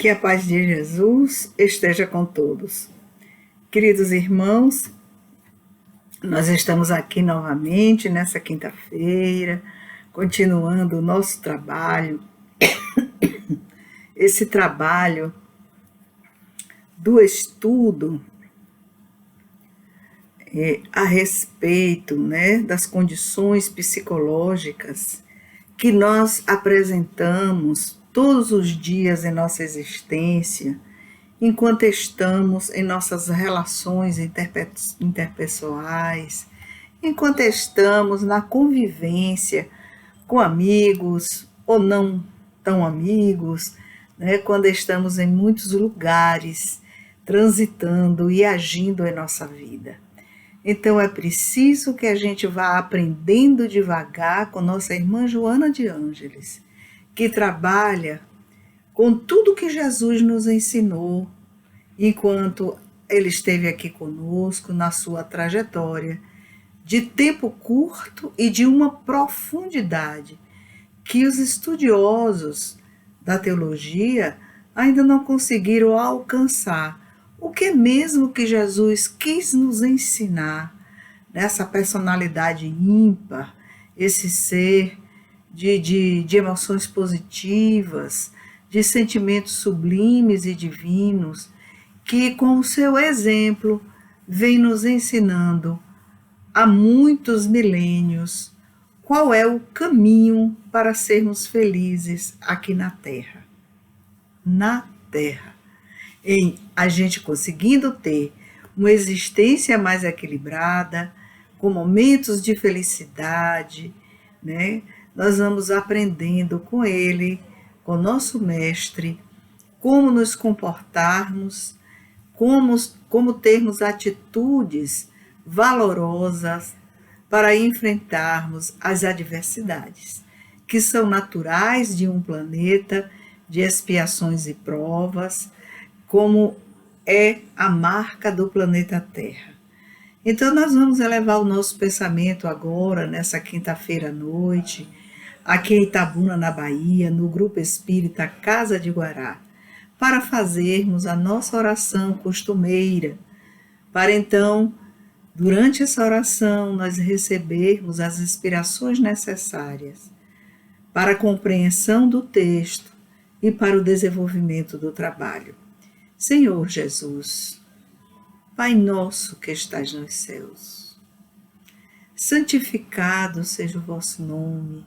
Que a paz de Jesus esteja com todos. Queridos irmãos, nós estamos aqui novamente nessa quinta-feira, continuando o nosso trabalho, esse trabalho do estudo a respeito, das condições psicológicas que nós apresentamos todos os dias em nossa existência, enquanto estamos em nossas relações interpessoais, enquanto estamos na convivência com amigos ou não tão amigos, quando estamos em muitos lugares, transitando e agindo em nossa vida. Então é preciso que a gente vá aprendendo devagar com nossa irmã Joana de Ângeles, que trabalha com tudo que Jesus nos ensinou enquanto ele esteve aqui conosco na sua trajetória de tempo curto e de uma profundidade que os estudiosos da teologia ainda não conseguiram alcançar. O que mesmo que Jesus quis nos ensinar nessa personalidade ímpar, esse ser de emoções positivas, de sentimentos sublimes e divinos, que com o seu exemplo vem nos ensinando há muitos milênios qual é o caminho para sermos felizes aqui na Terra. Na Terra. Em a gente conseguindo ter uma existência mais equilibrada, com momentos de felicidade, nós vamos aprendendo com ele, com nosso mestre, como nos comportarmos, como termos atitudes valorosas para enfrentarmos as adversidades, que são naturais de um planeta de expiações e provas, como é a marca do planeta Terra. Então nós vamos elevar o nosso pensamento agora, nessa quinta-feira à noite, aqui em Itabuna, na Bahia, no Grupo Espírita Casa de Guará, para fazermos a nossa oração costumeira, para então, durante essa oração, nós recebermos as inspirações necessárias para a compreensão do texto e para o desenvolvimento do trabalho. Senhor Jesus, Pai nosso que estás nos céus, santificado seja o vosso nome.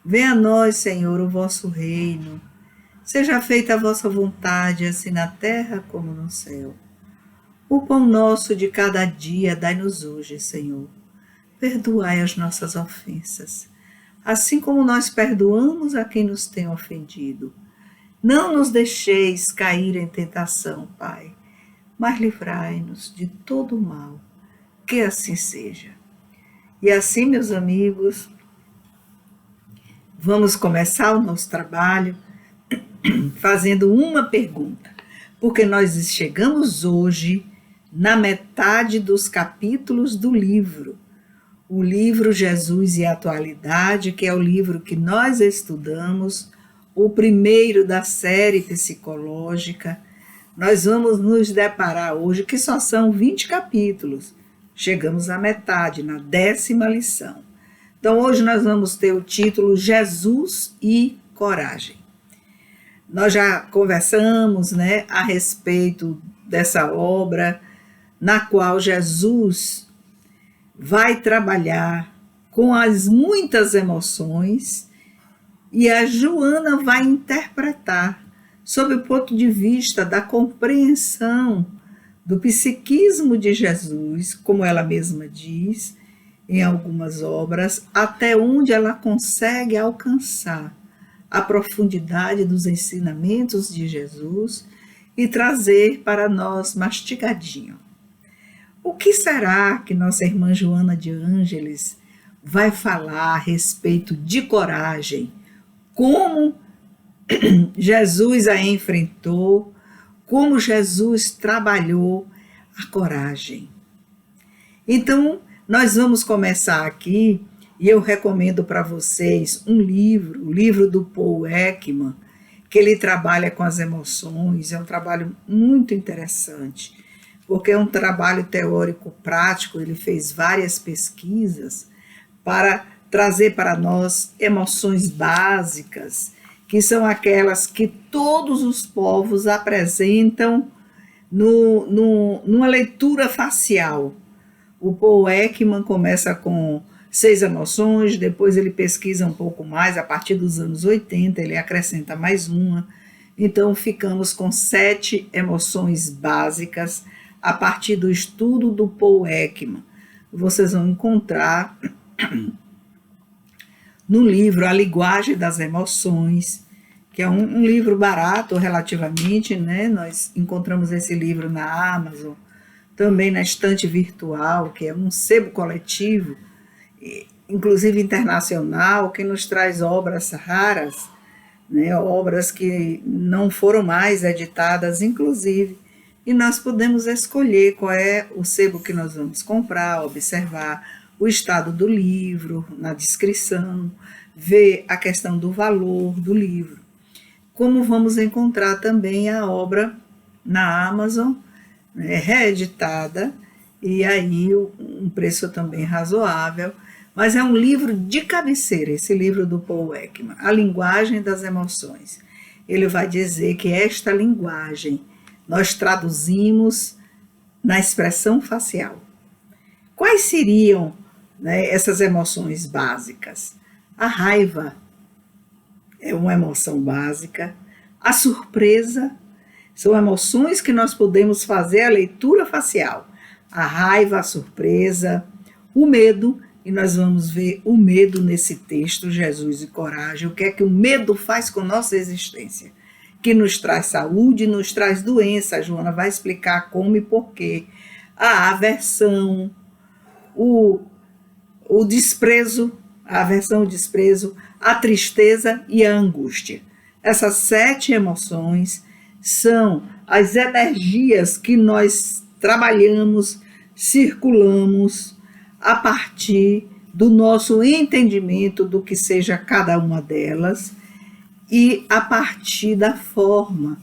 Venha a nós, Senhor, o vosso reino. Seja feita a vossa vontade, assim na terra como no céu. O pão nosso de cada dia dai-nos hoje, Senhor. Perdoai as nossas ofensas, assim como nós perdoamos a quem nos tem ofendido. Não nos deixeis cair em tentação, Pai, mas livrai-nos de todo o mal, que assim seja. E assim, meus amigos, vamos começar o nosso trabalho fazendo uma pergunta, porque nós chegamos hoje na metade dos capítulos do livro, o livro Jesus e a Atualidade, que é o livro que nós estudamos, o primeiro da série psicológica. Nós vamos nos deparar hoje, que só são 20 capítulos. Chegamos à metade, na 10ª lição. Então, hoje nós vamos ter o título Jesus e Coragem. Nós já conversamos, a respeito dessa obra, na qual Jesus vai trabalhar com as muitas emoções, e a Joana vai interpretar sob o ponto de vista da compreensão do psiquismo de Jesus, como ela mesma diz em algumas obras, até onde ela consegue alcançar a profundidade dos ensinamentos de Jesus e trazer para nós mastigadinho. O que será que nossa irmã Joana de Ângeles vai falar a respeito de coragem? Como Jesus a enfrentou, como Jesus trabalhou a coragem. Então, nós vamos começar aqui, e eu recomendo para vocês um livro, o livro do Paul Ekman, que ele trabalha com as emoções, é um trabalho muito interessante, porque é um trabalho teórico prático, ele fez várias pesquisas para trazer para nós emoções básicas, que são aquelas que todos os povos apresentam numa leitura facial. O Paul Ekman começa com 6 emoções, depois ele pesquisa um pouco mais, a partir dos anos 80 ele acrescenta mais uma, então ficamos com 7 emoções básicas a partir do estudo do Paul Ekman. Vocês vão encontrar no livro A Linguagem das Emoções, que é um livro barato relativamente, né? Nós encontramos esse livro na Amazon, também na Estante Virtual, que é um sebo coletivo, inclusive internacional, que nos traz obras raras, né? Obras que não foram mais editadas, inclusive, e nós podemos escolher qual é o sebo que nós vamos comprar, observar o estado do livro, na descrição, ver a questão do valor do livro. Como vamos encontrar também a obra na Amazon, né, reeditada, e aí um preço também razoável, mas é um livro de cabeceira, esse livro do Paul Ekman, A Linguagem das Emoções. Ele vai dizer que esta linguagem nós traduzimos na expressão facial. Quais seriam, né, essas emoções básicas? A raiva é uma emoção básica, a surpresa são emoções que nós podemos fazer a leitura facial. A raiva, a surpresa, o medo, e nós vamos ver o medo nesse texto, Jesus e Coragem, o que é que o medo faz com nossa existência, que nos traz saúde, nos traz doença. A Joana vai explicar como e porquê. A aversão, o desprezo, a aversão, o desprezo, a tristeza e a angústia. Essas 7 emoções são as energias que nós trabalhamos, circulamos a partir do nosso entendimento do que seja cada uma delas e a partir da forma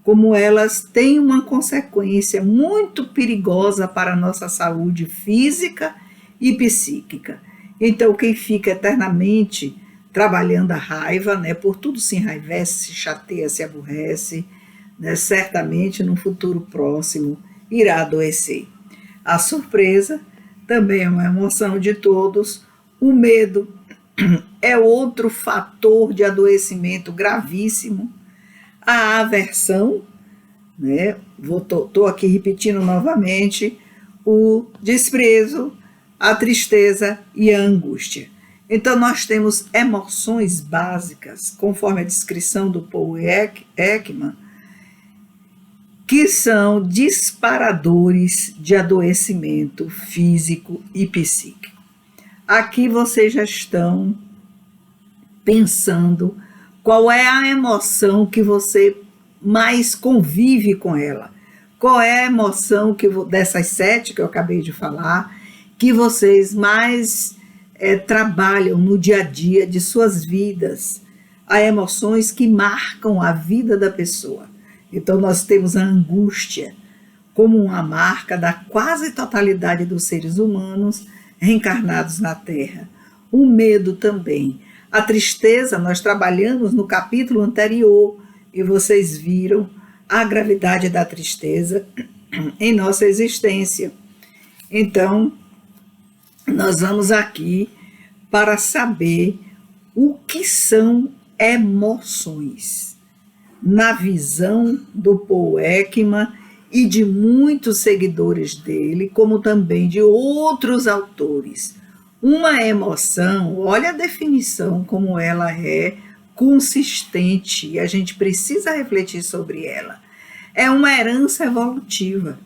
como elas têm uma consequência muito perigosa para a nossa saúde física e psíquica. Então, quem fica eternamente trabalhando a raiva, né, por tudo se enraivece, se chateia, se aborrece, né, certamente no futuro próximo irá adoecer. A surpresa também é uma emoção de todos. O medo é outro fator de adoecimento gravíssimo. A aversão, né, estou aqui repetindo novamente, o desprezo, a tristeza e a angústia. Então, nós temos emoções básicas, conforme a descrição do Paul Ekman, que são disparadores de adoecimento físico e psíquico. Aqui vocês já estão pensando qual é a emoção que você mais convive com ela. Qual é a emoção dessas 7 que eu acabei de falar, que vocês mais trabalham no dia a dia de suas vidas. Há emoções que marcam a vida da pessoa. Então, nós temos a angústia como uma marca da quase totalidade dos seres humanos reencarnados na Terra. O medo também. A tristeza, nós trabalhamos no capítulo anterior e vocês viram a gravidade da tristeza em nossa existência. Então, nós vamos aqui para saber o que são emoções. Na visão do Paul Ekman e de muitos seguidores dele, como também de outros autores. Uma emoção, olha a definição como ela é consistente, e a gente precisa refletir sobre ela. É uma herança evolutiva.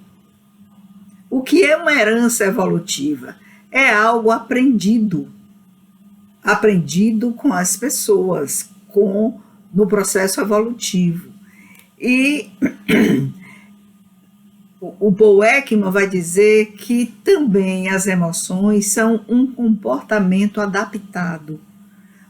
O que é uma herança evolutiva? É algo aprendido com as pessoas, no processo evolutivo. E o Paul Ekman vai dizer que também as emoções são um comportamento adaptado.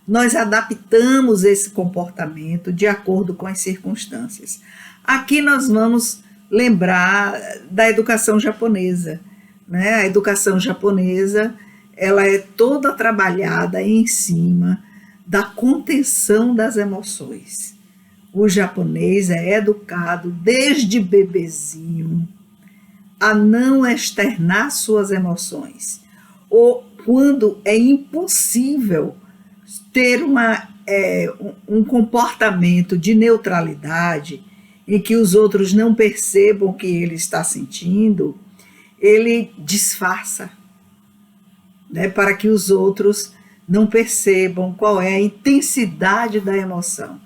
nós adaptamos esse comportamento de acordo com as circunstâncias. Aqui nós vamos lembrar da educação japonesa, né? A educação japonesa, ela é toda trabalhada em cima da contenção das emoções. O japonês é educado desde bebezinho a não externar suas emoções, ou quando é impossível ter um comportamento de neutralidade em que os outros não percebam o que ele está sentindo, ele disfarça, né, para que os outros não percebam qual é a intensidade da emoção.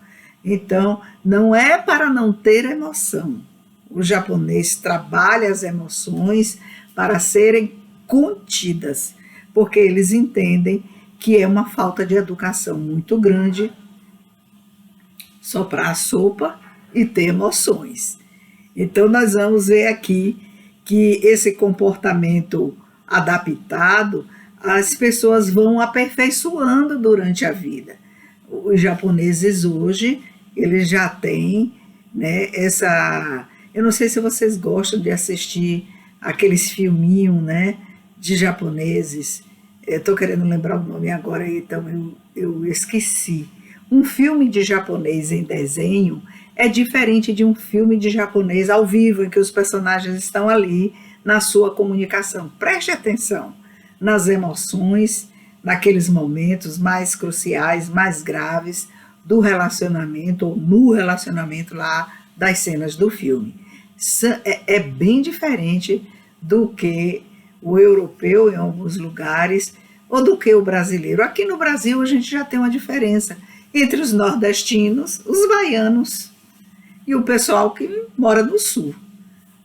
Então, não é para não ter emoção. O japonês trabalha as emoções para serem contidas, porque eles entendem que é uma falta de educação muito grande soprar a sopa e ter emoções. Então, nós vamos ver aqui que esse comportamento adaptado, as pessoas vão aperfeiçoando durante a vida. Os japoneses hoje, eles já têm, né, essa... Eu não sei se vocês gostam de assistir aqueles filminhos, né, de japoneses. Eu estou querendo lembrar o nome agora, então eu esqueci. Um filme de japonês em desenho é diferente de um filme de japonês ao vivo, em que os personagens estão ali na sua comunicação. Preste atenção nas emoções, naqueles momentos mais cruciais, mais graves do relacionamento, ou no relacionamento lá das cenas do filme. É bem diferente do que o europeu em alguns lugares, ou do que o brasileiro. Aqui no Brasil a gente já tem uma diferença entre os nordestinos, os baianos e o pessoal que mora no sul.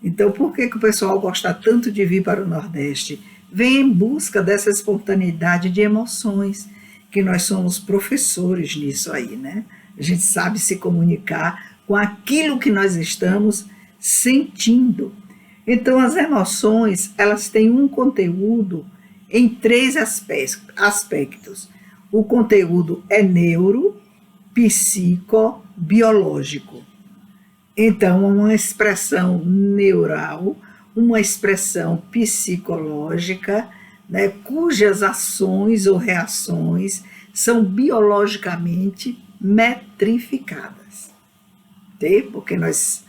Então, por que o pessoal gosta tanto de vir para o Nordeste? Vem em busca dessa espontaneidade de emoções, que nós somos professores nisso aí, né? A gente sabe se comunicar com aquilo que nós estamos sentindo. Então, as emoções, elas têm um conteúdo em 3 aspectos. O conteúdo é neuro, psico, biológico. Então, uma expressão neural, uma expressão psicológica, né, cujas ações ou reações são biologicamente metrificadas. Porque nós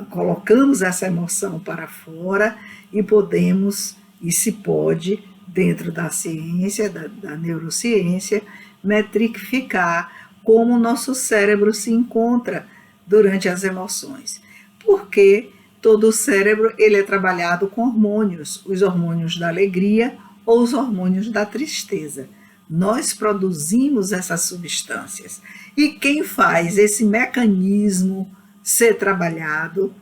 colocamos essa emoção para fora e podemos, e se pode, dentro da ciência, da neurociência, metrificar como o nosso cérebro se encontra durante as emoções. Porque todo o cérebro ele é trabalhado com hormônios, os hormônios da alegria ou os hormônios da tristeza. Nós produzimos essas substâncias. E quem faz esse mecanismo ser trabalhado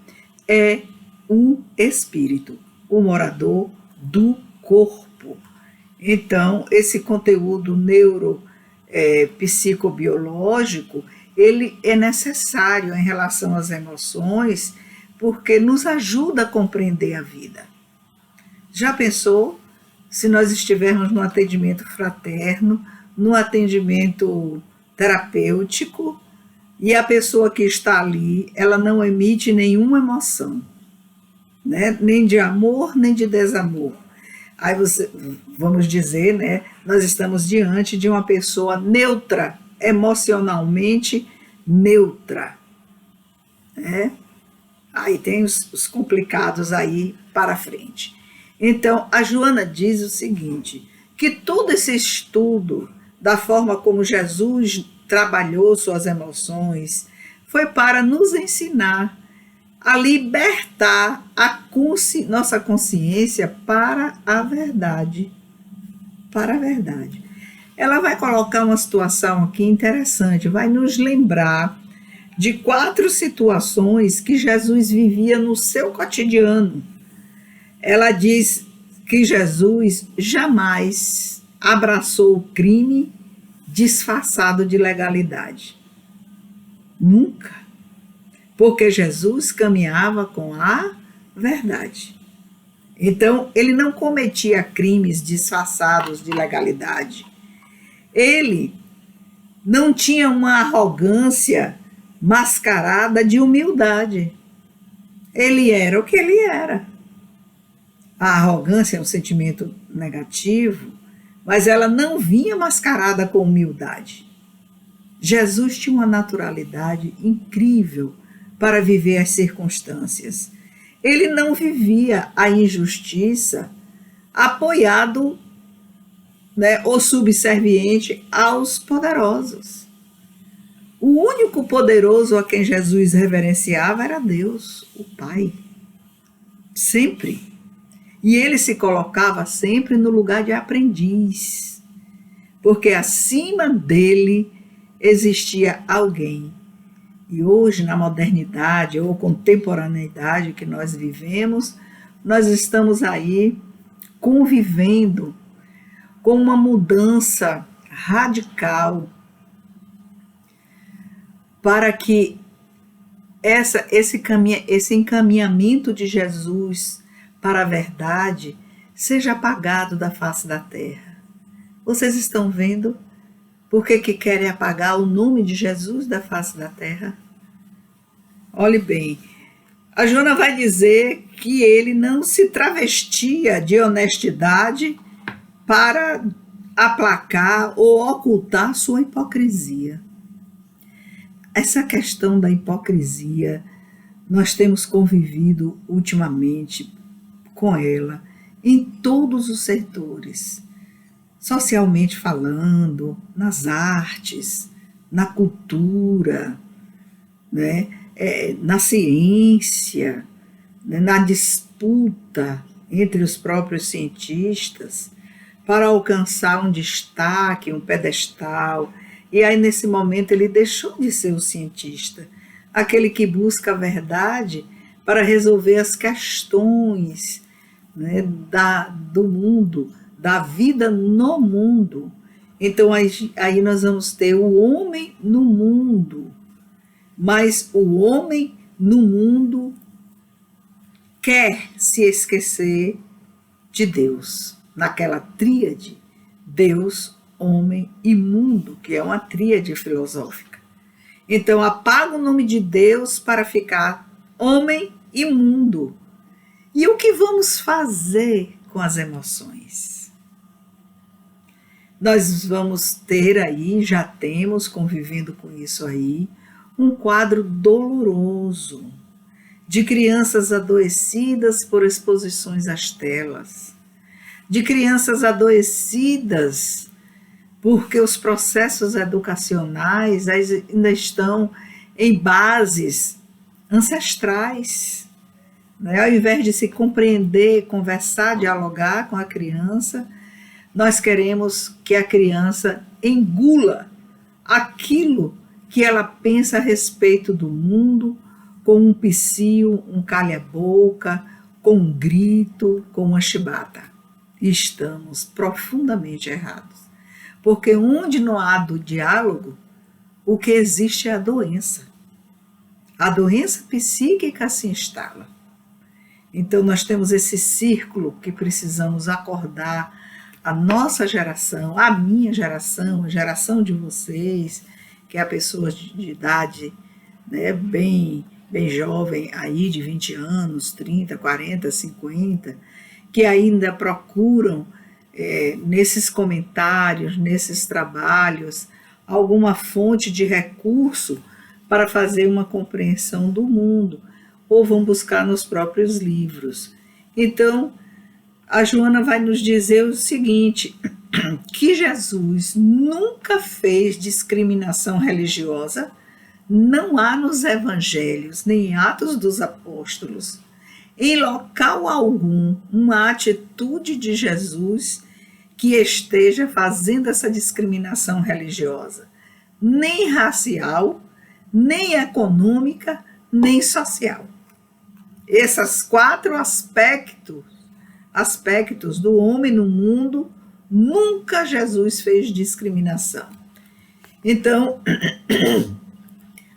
é o espírito, o morador do corpo. Então, esse conteúdo psicobiológico, ele é necessário em relação às emoções, porque nos ajuda a compreender a vida. Já pensou se nós estivermos no atendimento fraterno, no atendimento terapêutico, e a pessoa que está ali, ela não emite nenhuma emoção, né? Nem de amor, nem de desamor. Aí vamos dizer, né? Nós estamos diante de uma pessoa neutra, emocionalmente neutra, né? Aí tem os complicados aí para frente. Então, a Joana diz o seguinte, que todo esse estudo da forma como Jesus trabalhou suas emoções foi para nos ensinar a libertar nossa consciência para a verdade. Para a verdade. Ela vai colocar uma situação aqui interessante, vai nos lembrar de 4 situações que Jesus vivia no seu cotidiano. Ela diz que Jesus jamais abraçou o crime disfarçado de legalidade. Nunca. Porque Jesus caminhava com a verdade. Então, ele não cometia crimes disfarçados de legalidade. Ele não tinha uma arrogância mascarada de humildade. Ele era o que ele era. A arrogância é um sentimento negativo, mas ela não vinha mascarada com humildade. Jesus tinha uma naturalidade incrível para viver as circunstâncias. Ele não vivia a injustiça apoiado, né, ou subserviente aos poderosos. O único poderoso a quem Jesus reverenciava era Deus, o Pai. Sempre. E ele se colocava sempre no lugar de aprendiz, porque acima dele existia alguém. E hoje, na modernidade ou contemporaneidade que nós vivemos, nós estamos aí convivendo com uma mudança radical para que esse encaminhamento de Jesus para a verdade seja apagado da face da terra. Vocês estão vendo por que querem apagar o nome de Jesus da face da terra? Olhe bem, a Joana vai dizer que ele não se travestia de honestidade para aplacar ou ocultar sua hipocrisia. Essa questão da hipocrisia, nós temos convivido ultimamente com ela em todos os setores, socialmente falando, nas artes, na cultura, né? Na ciência, né? Na disputa entre os próprios cientistas para alcançar um destaque, um pedestal. E aí, nesse momento, ele deixou de ser o cientista, aquele que busca a verdade para resolver as questões, né, do mundo, da vida no mundo. Então, aí nós vamos ter o homem no mundo, mas o homem no mundo quer se esquecer de Deus, naquela tríade, Deus, homem e mundo, que é uma tríade filosófica. Então, apaga o nome de Deus para ficar homem e mundo. E o que vamos fazer com as emoções? Nós vamos ter aí, já temos, convivendo com isso aí, um quadro doloroso de crianças adoecidas por exposições às telas, de crianças adoecidas porque os processos educacionais ainda estão em bases ancestrais, né? Ao invés de se compreender, conversar, dialogar com a criança, nós queremos que a criança engula aquilo que ela pensa a respeito do mundo, com um psiu, um calha-boca, com um grito, com uma chibata. E estamos profundamente errados. Porque onde não há do diálogo, o que existe é a doença. A doença psíquica se instala. Então nós temos esse círculo que precisamos acordar a nossa geração, a minha geração, a geração de vocês, que é a pessoa de idade, né, bem jovem, aí de 20 anos, 30, 40, 50, que ainda procuram nesses comentários, nesses trabalhos, alguma fonte de recurso para fazer uma compreensão do mundo, ou vão buscar nos próprios livros. Então, a Joana vai nos dizer o seguinte, que Jesus nunca fez discriminação religiosa, não há nos evangelhos, nem em Atos dos Apóstolos, em local algum, uma atitude de Jesus que esteja fazendo essa discriminação religiosa, nem racial, nem econômica, nem social. Esses 4 aspectos do homem no mundo, nunca Jesus fez discriminação. Então,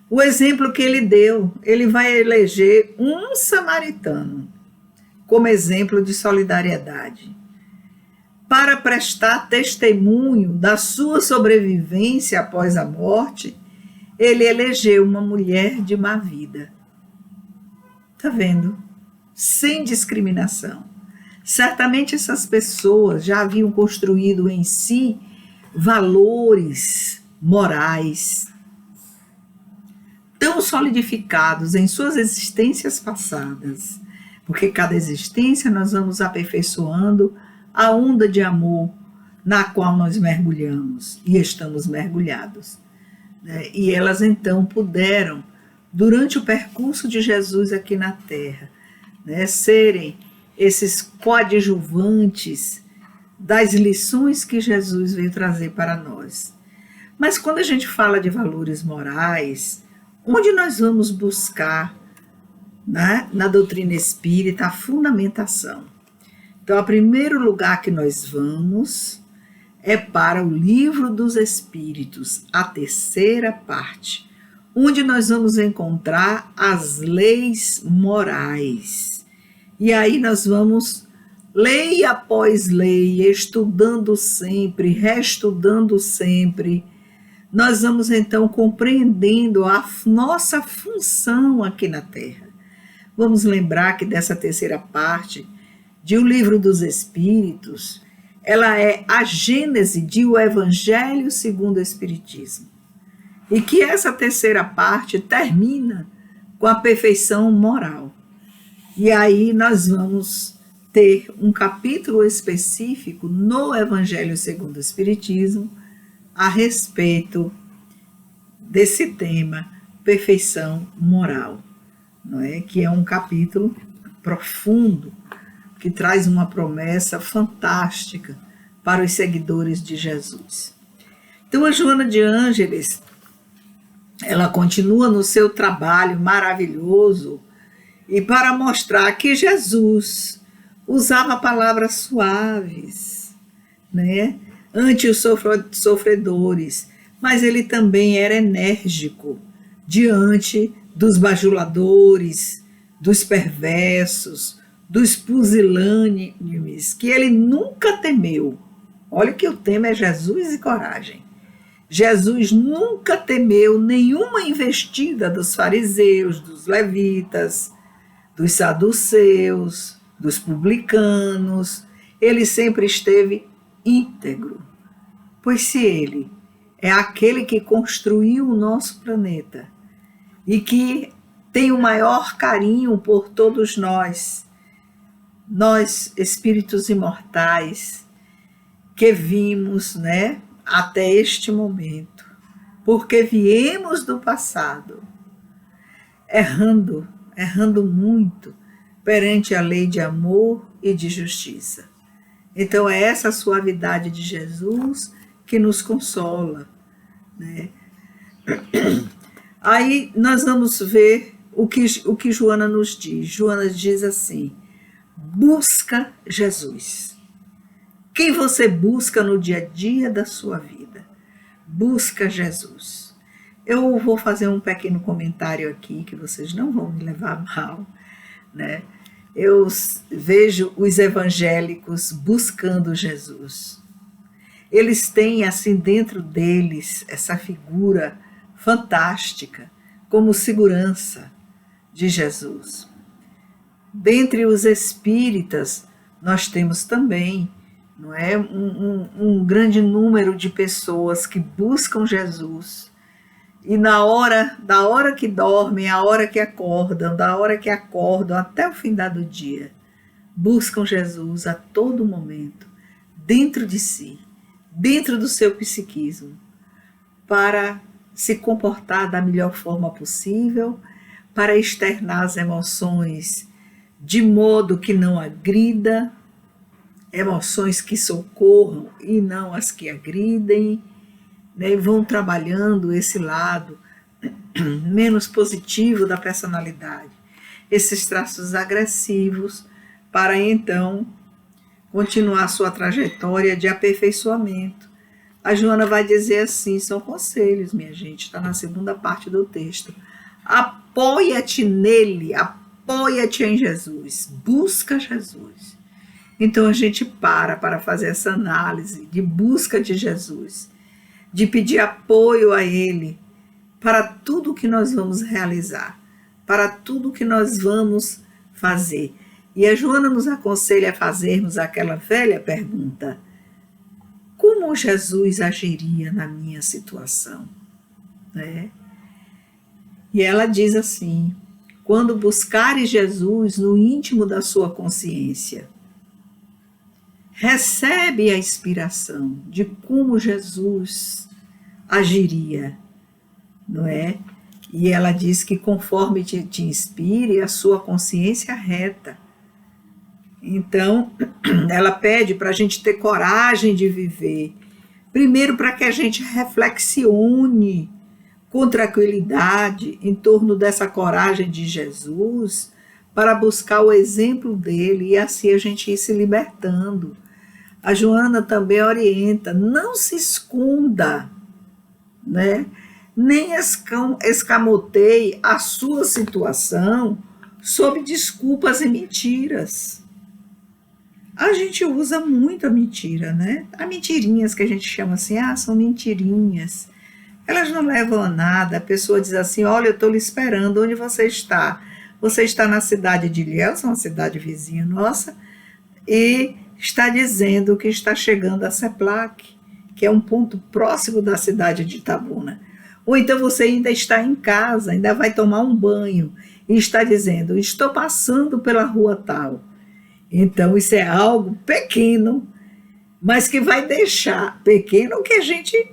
o exemplo que ele deu, ele vai eleger um samaritano como exemplo de solidariedade. para prestar testemunho da sua sobrevivência após a morte, ele elegeu uma mulher de má vida. Está vendo? Sem discriminação. Certamente essas pessoas já haviam construído em si valores morais tão solidificados em suas existências passadas, porque cada existência nós vamos aperfeiçoando a onda de amor na qual nós mergulhamos e estamos mergulhados, né? E elas então puderam, durante o percurso de Jesus aqui na Terra, né, serem esses coadjuvantes das lições que Jesus veio trazer para nós. Mas quando a gente fala de valores morais, onde nós vamos buscar, né, na doutrina espírita a fundamentação? Então, o primeiro lugar que nós vamos é para o Livro dos Espíritos, a terceira parte, onde nós vamos encontrar as leis morais. E aí nós vamos, lei após lei, estudando sempre, reestudando sempre, nós vamos então compreendendo a nossa função aqui na Terra. Vamos lembrar que dessa terceira parte de O Livro dos Espíritos, ela é a gênese de O Evangelho segundo o Espiritismo. E que essa terceira parte termina com a perfeição moral. E aí nós vamos ter um capítulo específico no Evangelho segundo o Espiritismo a respeito desse tema, perfeição moral, não é? Que é um capítulo profundo, que traz uma promessa fantástica para os seguidores de Jesus. Então a Joana de Ângeles, ela continua no seu trabalho maravilhoso e para mostrar que Jesus usava palavras suaves, né, ante os sofredores, mas ele também era enérgico diante dos bajuladores, dos perversos, dos pusilânimes, que ele nunca temeu. Olha que o tema é Jesus e coragem. Jesus nunca temeu nenhuma investida dos fariseus, dos levitas, dos saduceus, dos publicanos. Ele sempre esteve íntegro, pois se ele é aquele que construiu o nosso planeta e que tem o maior carinho por todos nós espíritos imortais que vimos, né, até este momento, porque viemos do passado errando muito perante a lei de amor e de justiça. Então é essa suavidade de Jesus que nos consola, né? Aí nós vamos ver o que Joana nos diz. Joana diz assim: busca Jesus. Quem você busca no dia a dia da sua vida? Busca Jesus. Eu vou fazer um pequeno comentário aqui, que vocês não vão me levar a mal, né? Eu vejo os evangélicos buscando Jesus. Eles têm assim dentro deles essa figura fantástica como segurança de Jesus. Dentre os espíritas, nós temos também, não é, um grande número de pessoas que buscam Jesus. E da hora que dormem, a hora que acordam, da hora que acordam até o fim do dia, buscam Jesus a todo momento, dentro de si, dentro do seu psiquismo, para se comportar da melhor forma possível, para externar as emoções de modo que não agrida, emoções que socorram e não as que agridem, né? Vão trabalhando esse lado menos positivo da personalidade, esses traços agressivos, para então continuar sua trajetória de aperfeiçoamento. A Joana vai dizer assim, são conselhos, minha gente, está na segunda parte do texto. Apoia-te nele, apoia-te em Jesus, busca Jesus. Então a gente para fazer essa análise de busca de Jesus, de pedir apoio a Ele para tudo que nós vamos realizar, para tudo que nós vamos fazer. E a Joana nos aconselha a fazermos aquela velha pergunta: como Jesus agiria na minha situação? Né? E ela diz assim: quando buscares Jesus no íntimo da sua consciência, recebe a inspiração de como Jesus agiria, não é? E ela diz que conforme te inspire, a sua consciência reta. Então, ela pede para a gente ter coragem de viver. Primeiro, para que a gente reflexione com tranquilidade em torno dessa coragem de Jesus, para buscar o exemplo dele e assim a gente ir se libertando. A Joana também orienta: não se esconda, né? Nem escamoteie a sua situação sob desculpas e mentiras. A gente usa muito a mentira, né? As mentirinhas que a gente chama assim, são mentirinhas. Elas não levam a nada. A pessoa diz assim: olha, eu estou lhe esperando, onde você está? Você está na cidade de Ilhéus, uma cidade vizinha nossa, e está dizendo que está chegando a Seplac, que é um ponto próximo da cidade de Itabuna. Ou então você ainda está em casa, ainda vai tomar um banho, e está dizendo: estou passando pela rua tal. Então isso é algo pequeno, mas que vai deixar pequeno o que a gente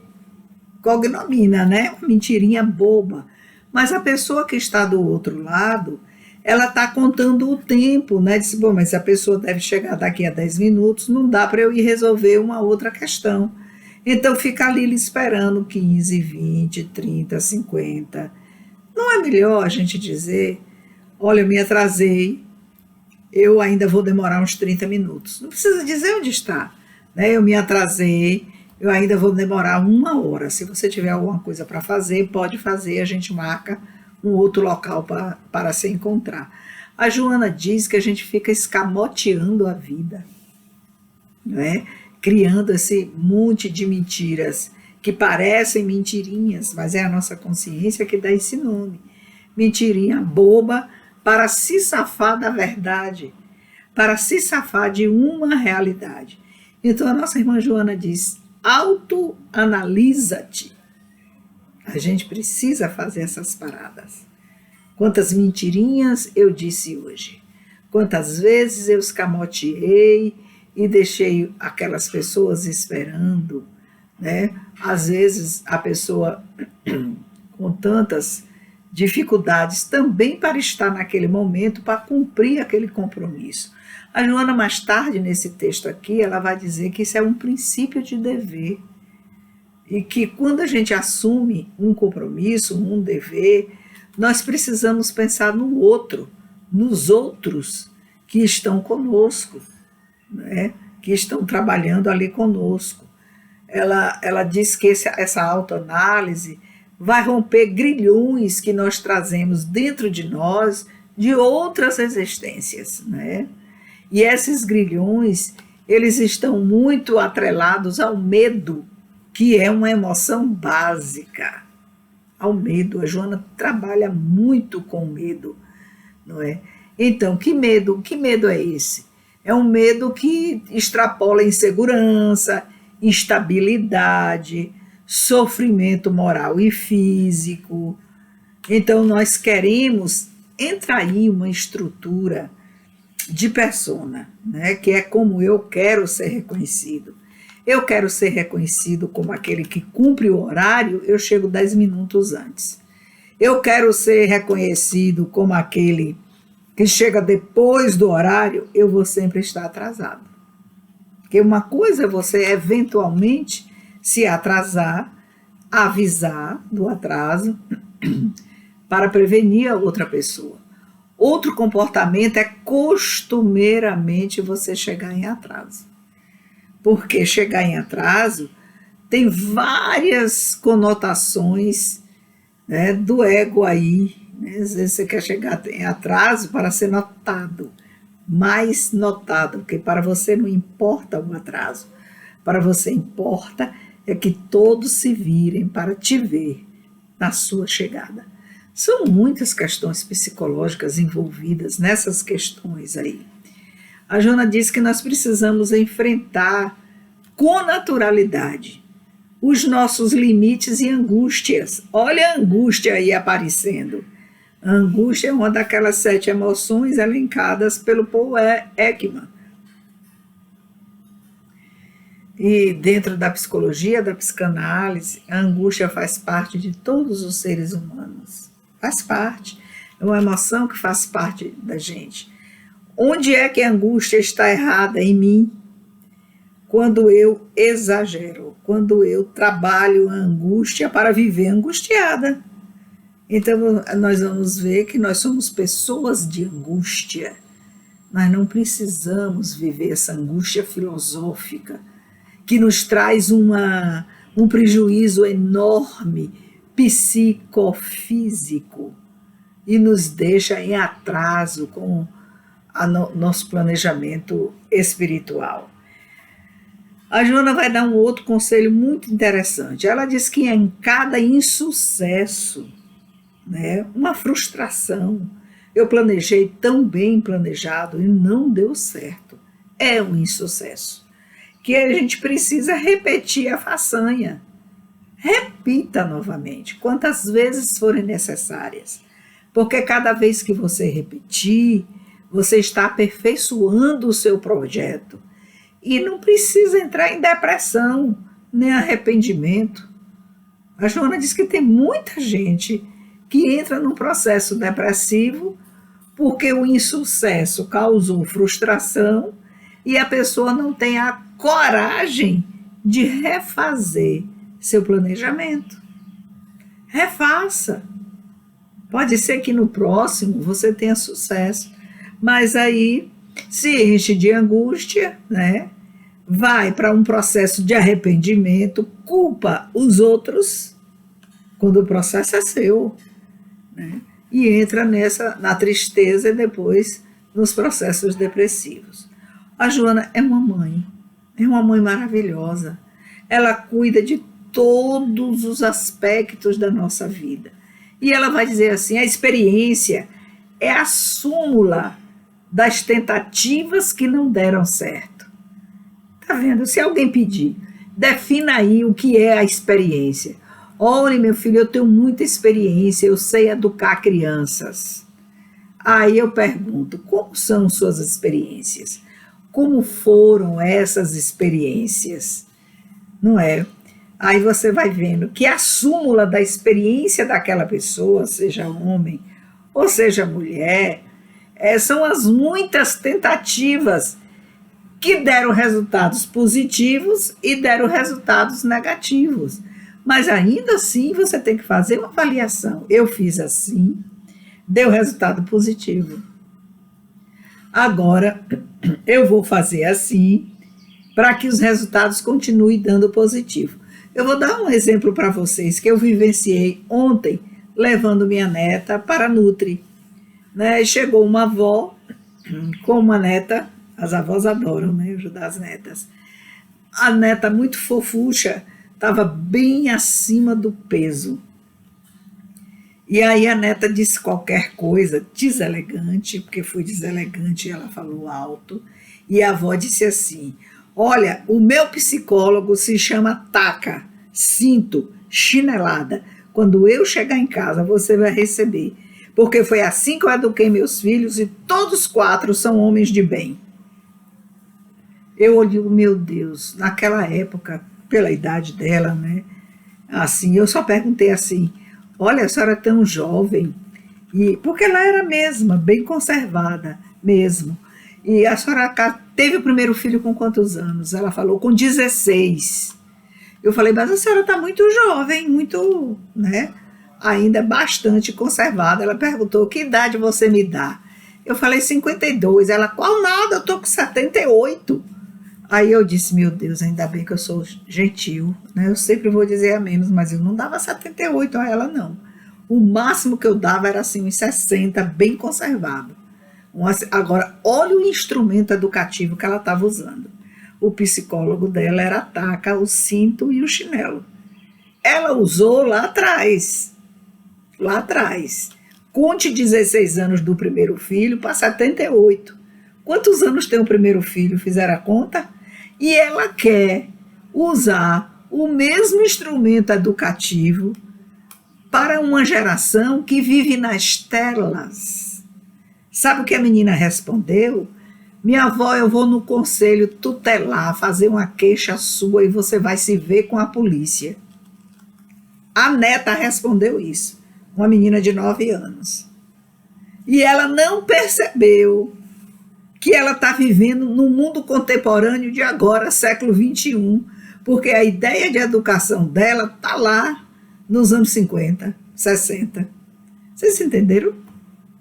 cognomina, né? Uma mentirinha boba. Mas a pessoa que está do outro lado, ela está contando o tempo, né? Diz: bom, mas a pessoa deve chegar daqui a 10 minutos, não dá para eu ir resolver uma outra questão. Então fica ali lhe esperando 15, 20, 30, 50. Não é melhor a gente dizer: olha, eu me atrasei, eu ainda vou demorar uns 30 minutos. Não precisa dizer onde está, né? Eu me atrasei, eu ainda vou demorar 1 hora. Se você tiver alguma coisa para fazer, pode fazer, a gente marca um outro local para se encontrar. A Joana diz que a gente fica escamoteando a vida, né? Criando esse monte de mentiras que parecem mentirinhas, mas é a nossa consciência que dá esse nome. Mentirinha boba, para se safar da verdade, para se safar de uma realidade. Então a nossa irmã Joana diz: autoanalisa-te. A gente precisa fazer essas paradas. Quantas mentirinhas eu disse hoje? Quantas vezes eu escamoteei e deixei aquelas pessoas esperando, né? Às vezes a pessoa com tantas dificuldades também para estar naquele momento, para cumprir aquele compromisso. A Joana, mais tarde, nesse texto aqui, ela vai dizer que isso é um princípio de dever. E que quando a gente assume um compromisso, um dever, nós precisamos pensar no outro, nos outros que estão conosco, né? Que estão trabalhando ali conosco. Ela diz que essa autoanálise vai romper grilhões que nós trazemos dentro de nós de outras existências, né? E esses grilhões, eles estão muito atrelados ao medo, que é uma emoção básica. Ao medo. A Joana trabalha muito com medo, não é? Então, que medo é esse? É um medo que extrapola insegurança, instabilidade, sofrimento moral e físico. Então, nós queremos entrar em uma estrutura de persona, né? Que é como eu quero ser reconhecido. Eu quero ser reconhecido como aquele que cumpre o horário, eu chego 10 minutos antes. Eu quero ser reconhecido como aquele que chega depois do horário, eu vou sempre estar atrasado. Porque uma coisa é você eventualmente se atrasar, avisar do atraso para prevenir a outra pessoa. Outro comportamento é costumeiramente você chegar em atraso. Porque chegar em atraso tem várias conotações, né, do ego aí. Né? Às vezes você quer chegar em atraso para ser notado, mais notado, porque para você não importa o atraso, para você importa é que todos se virem para te ver na sua chegada. São muitas questões psicológicas envolvidas nessas questões aí. A Joana diz que nós precisamos enfrentar com naturalidade os nossos limites e angústias. Olha a angústia aí aparecendo. A angústia é uma daquelas 7 emoções elencadas pelo Paul Ekman. E dentro da psicologia, da psicanálise, a angústia faz parte de todos os seres humanos. Faz parte. É uma emoção que faz parte da gente. Onde é que a angústia está errada em mim? Quando eu exagero, quando eu trabalho a angústia para viver angustiada. Então, nós vamos ver que nós somos pessoas de angústia. Nós não precisamos viver essa angústia filosófica que nos traz um prejuízo enorme psicofísico e nos deixa em atraso com nosso planejamento espiritual. A Joana vai dar um outro conselho muito interessante. Ela diz que em cada insucesso, né, uma frustração, eu planejei tão bem planejado e não deu certo, é um insucesso, que a gente precisa repetir a façanha. Repita novamente, quantas vezes forem necessárias, porque cada vez que você repetir, você está aperfeiçoando o seu projeto e não precisa entrar em depressão nem arrependimento. A Joana diz que tem muita gente que entra num processo depressivo porque o insucesso causou frustração e a pessoa não tem a coragem de refazer seu planejamento. Refaça. Pode ser que no próximo você tenha sucesso, mas aí se enche de angústia, né? Vai para um processo de arrependimento, culpa os outros, quando o processo é seu, né? E entra na tristeza e depois nos processos depressivos. A Joana é uma mãe maravilhosa. Ela cuida de todos os aspectos da nossa vida. E ela vai dizer assim, a experiência é a súmula das tentativas que não deram certo. Tá vendo? Se alguém pedir, defina aí o que é a experiência. Olha, meu filho, eu tenho muita experiência, eu sei educar crianças. Aí eu pergunto, como são suas experiências? Como foram essas experiências? Não é? Aí você vai vendo que a súmula da experiência daquela pessoa, seja homem ou seja mulher, são as muitas tentativas que deram resultados positivos e deram resultados negativos. Mas ainda assim você tem que fazer uma avaliação. Eu fiz assim, deu resultado positivo. Agora eu vou fazer assim para que os resultados continuem dando positivo. Eu vou dar um exemplo para vocês que eu vivenciei ontem, levando minha neta para a Nutri. Né? Chegou uma avó com uma neta, as avós adoram, né, ajudar as netas. A neta muito fofucha, estava bem acima do peso. E aí a neta disse qualquer coisa, deselegante, porque foi deselegante e ela falou alto. E a avó disse assim, olha, o meu psicólogo se chama Taca, cinto, chinelada. Quando eu chegar em casa, você vai receber. Porque foi assim que eu eduquei meus filhos e todos 4 são homens de bem. Eu olhei, meu Deus, naquela época, pela idade dela, né? Assim, eu só perguntei assim, olha, a senhora é tão jovem. E, porque ela era mesma, bem conservada mesmo. E a senhora teve o primeiro filho com quantos anos? Ela falou, com 16. Eu falei, mas a senhora está muito jovem, muito, né? Ainda bastante conservada. Ela perguntou, que idade você me dá? Eu falei, 52. Ela, qual nada, eu estou com 78. Aí eu disse, meu Deus, ainda bem que eu sou gentil, né? Eu sempre vou dizer a menos, mas eu não dava 78 a ela, não. O máximo que eu dava era assim, uns 60, bem conservado. Agora, olha o instrumento educativo que ela estava usando. O psicólogo dela era a taca, o cinto e o chinelo. Ela usou lá atrás. Lá atrás. Conte 16 anos do primeiro filho para 78. Quantos anos tem o primeiro filho? Fizeram a conta? E ela quer usar o mesmo instrumento educativo para uma geração que vive nas telas. Sabe o que a menina respondeu? Minha avó, eu vou no conselho tutelar, fazer uma queixa sua e você vai se ver com a polícia. A neta respondeu isso, uma menina de 9 anos. E ela não percebeu que ela está vivendo no mundo contemporâneo de agora, século XXI, porque a ideia de educação dela está lá nos anos 50, 60. Vocês entenderam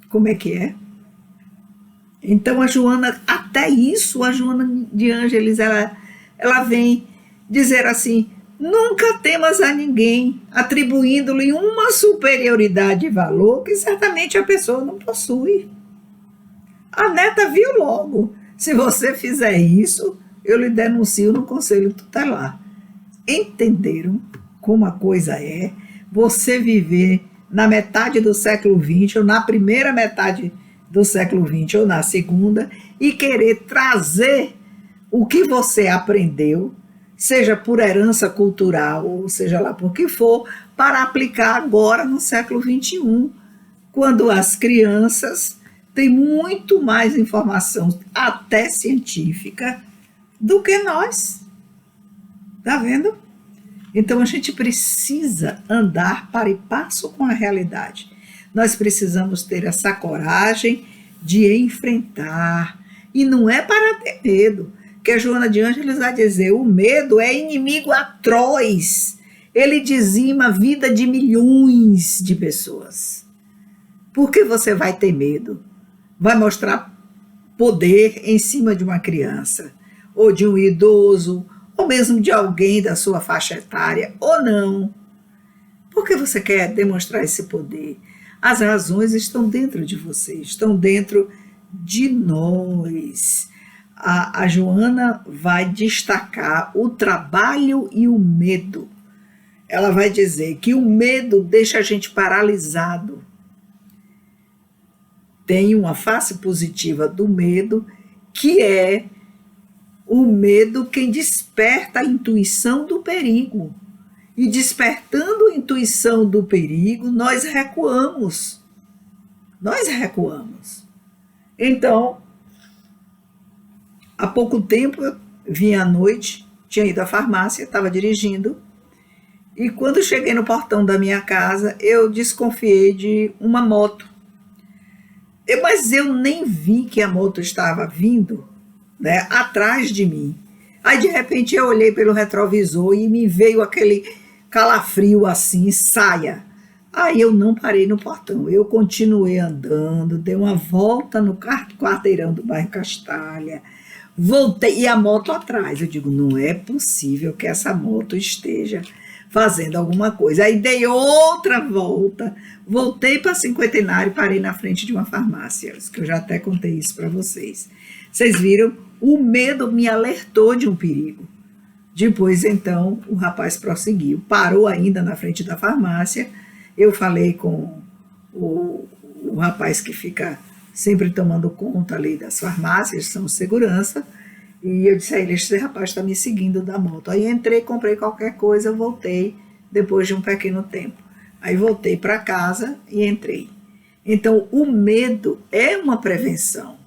como é que é? Então a Joana, até isso, a Joana de Ângeles, ela vem dizer assim, nunca temas a ninguém, atribuindo-lhe uma superioridade de valor que certamente a pessoa não possui. A neta viu logo, se você fizer isso, eu lhe denuncio no conselho tutelar. Entenderam como a coisa é? Você viver na metade do século XX, ou na primeira metade do século XX, ou na segunda, e querer trazer o que você aprendeu, seja por herança cultural, ou seja lá por que for, para aplicar agora no século XXI, quando as crianças têm muito mais informação, até científica, do que nós. Tá vendo? Então a gente precisa andar para e passo com a realidade. Nós precisamos ter essa coragem de enfrentar. E não é para ter medo, que a Joana de Ângeles vai dizer, o medo é inimigo atroz. Ele dizima a vida de milhões de pessoas. Por que você vai ter medo? Vai mostrar poder em cima de uma criança, ou de um idoso, ou mesmo de alguém da sua faixa etária, ou não. Por que você quer demonstrar esse poder? As razões estão dentro de você, estão dentro de nós. A Joana vai destacar o trabalho e o medo. Ela vai dizer que o medo deixa a gente paralisado. Tem uma face positiva do medo, que é o medo quem desperta a intuição do perigo. E despertando a intuição do perigo, nós recuamos. Nós recuamos. Então, há pouco tempo, eu vim à noite, tinha ido à farmácia, estava dirigindo, e quando cheguei no portão da minha casa, eu desconfiei de uma moto. Mas eu nem vi que a moto estava vindo, né, atrás de mim. Aí, de repente, eu olhei pelo retrovisor e me veio aquele calafrio assim, saia. Aí eu não parei no portão, eu continuei andando, dei uma volta no quarteirão do bairro Castalha, voltei, e a moto atrás. Eu digo, não é possível que essa moto esteja fazendo alguma coisa. Aí dei outra volta, voltei para Cinquentenário e parei na frente de uma farmácia, que eu já até contei isso para vocês. Vocês viram? O medo me alertou de um perigo. Depois, então, o rapaz prosseguiu, parou ainda na frente da farmácia. Eu falei com o rapaz que fica sempre tomando conta ali das farmácias, são segurança, e eu disse a ele, esse rapaz está me seguindo da moto. Aí entrei, comprei qualquer coisa, voltei depois de um pequeno tempo. Aí voltei para casa e entrei. Então, o medo é uma prevenção.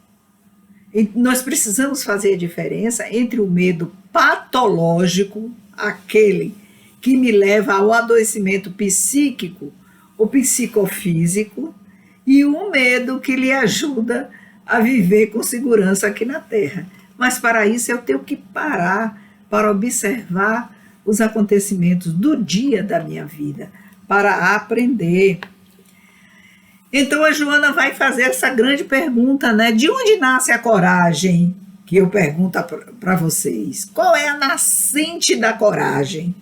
E nós precisamos fazer a diferença entre o medo patológico, aquele que me leva ao adoecimento psíquico ou psicofísico, e o medo que lhe ajuda a viver com segurança aqui na Terra. Mas para isso eu tenho que parar para observar os acontecimentos do dia da minha vida, para aprender. Então a Joana vai fazer essa grande pergunta, né? De onde nasce a coragem? Que eu pergunto para vocês. Qual é a nascente da coragem?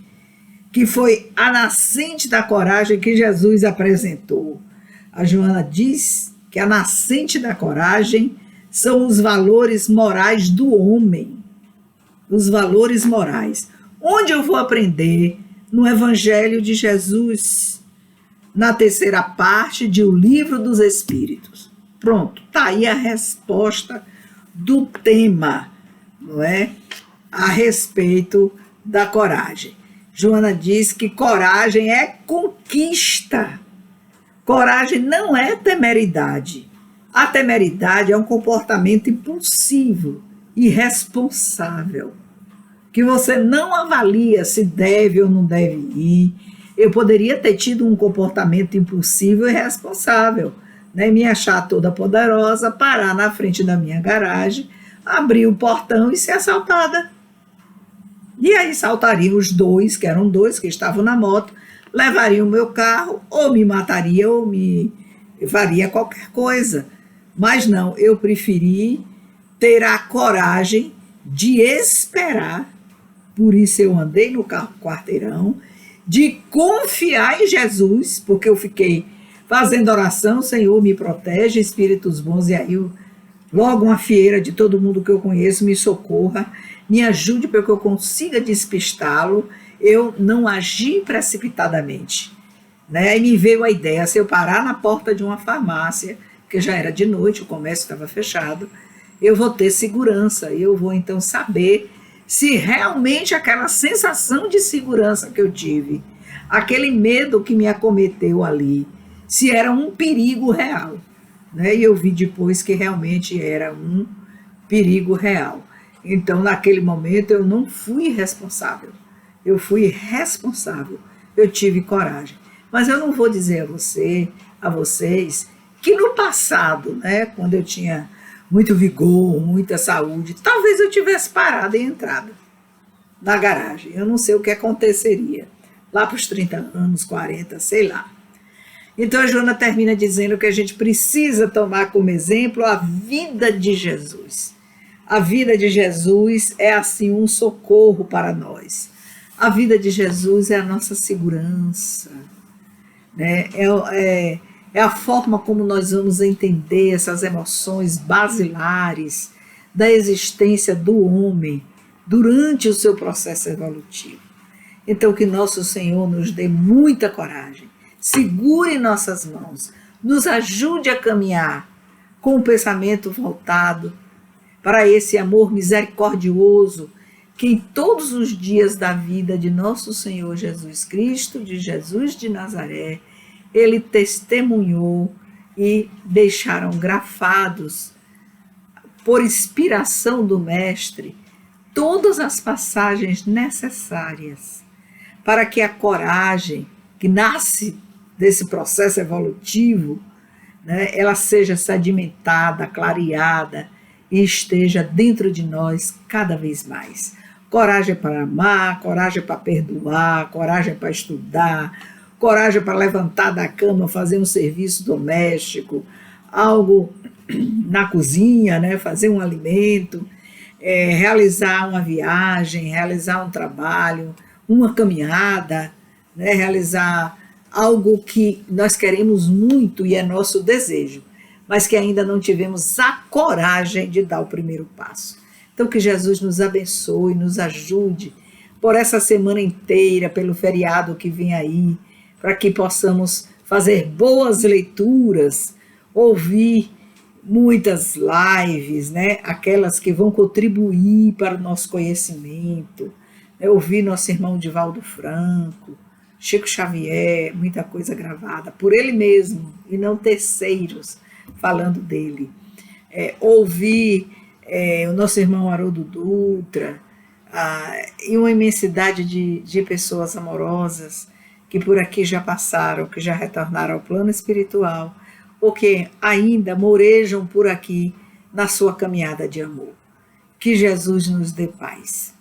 Que foi a nascente da coragem que Jesus apresentou. A Joana diz que a nascente da coragem são os valores morais do homem. Os valores morais. Onde eu vou aprender? No Evangelho de Jesus, na terceira parte de O Livro dos Espíritos. Pronto, está aí a resposta do tema, não é? A respeito da coragem. Joana diz que coragem é conquista. Coragem não é temeridade. A temeridade é um comportamento impulsivo, irresponsável, que você não avalia se deve ou não deve ir. Eu poderia ter tido um comportamento impulsivo e irresponsável, né? Me achar toda poderosa, parar na frente da minha garagem, abrir o portão e ser assaltada. E aí saltariam os dois, que eram dois que estavam na moto, levariam o meu carro, ou me mataria, ou me faria qualquer coisa. Mas não, eu preferi ter a coragem de esperar. Por isso eu andei no carro quarteirão, de confiar em Jesus, porque eu fiquei fazendo oração, Senhor, me protege, espíritos bons, e aí logo uma fieira de todo mundo que eu conheço me socorra, me ajude para que eu consiga despistá-lo, eu não agi precipitadamente. Né? E me veio a ideia, se eu parar na porta de uma farmácia, que já era de noite, o comércio estava fechado, eu vou ter segurança, eu vou então saber se realmente aquela sensação de segurança que eu tive, aquele medo que me acometeu ali, se era um perigo real. Né? E eu vi depois que realmente era um perigo real. Então, naquele momento, eu não fui responsável. Eu fui responsável. Eu tive coragem. Mas eu não vou dizer a vocês, que no passado, né, quando eu tinha muito vigor, muita saúde, talvez eu tivesse parado e entrado na garagem. Eu não sei o que aconteceria. Lá para os 30 anos, 40, sei lá. Então a Joana termina dizendo que a gente precisa tomar como exemplo a vida de Jesus. A vida de Jesus é assim um socorro para nós. A vida de Jesus é a nossa segurança. Né? É a forma como nós vamos entender essas emoções basilares da existência do homem durante o seu processo evolutivo. Então que nosso Senhor nos dê muita coragem, segure nossas mãos, nos ajude a caminhar com o pensamento voltado para esse amor misericordioso que em todos os dias da vida de nosso Senhor Jesus Cristo, de Jesus de Nazaré, ele testemunhou e deixaram grafados, por inspiração do Mestre, todas as passagens necessárias para que a coragem que nasce desse processo evolutivo, né, ela seja sedimentada, clareada e esteja dentro de nós cada vez mais. Coragem para amar, coragem para perdoar, coragem para estudar, coragem para levantar da cama, fazer um serviço doméstico, algo na cozinha, né, fazer um alimento, realizar uma viagem, realizar um trabalho, uma caminhada, né, realizar algo que nós queremos muito e é nosso desejo, mas que ainda não tivemos a coragem de dar o primeiro passo. Então que Jesus nos abençoe, nos ajude por essa semana inteira, pelo feriado que vem aí, para que possamos fazer boas leituras, ouvir muitas lives, né? Aquelas que vão contribuir para o nosso conhecimento, né? Ouvir nosso irmão Divaldo Franco, Chico Xavier, muita coisa gravada por ele mesmo e não terceiros falando dele. Ouvir o nosso irmão Haroldo Dutra e uma imensidade de pessoas amorosas que por aqui já passaram, que já retornaram ao plano espiritual, ou que ainda morejam por aqui na sua caminhada de amor. Que Jesus nos dê paz.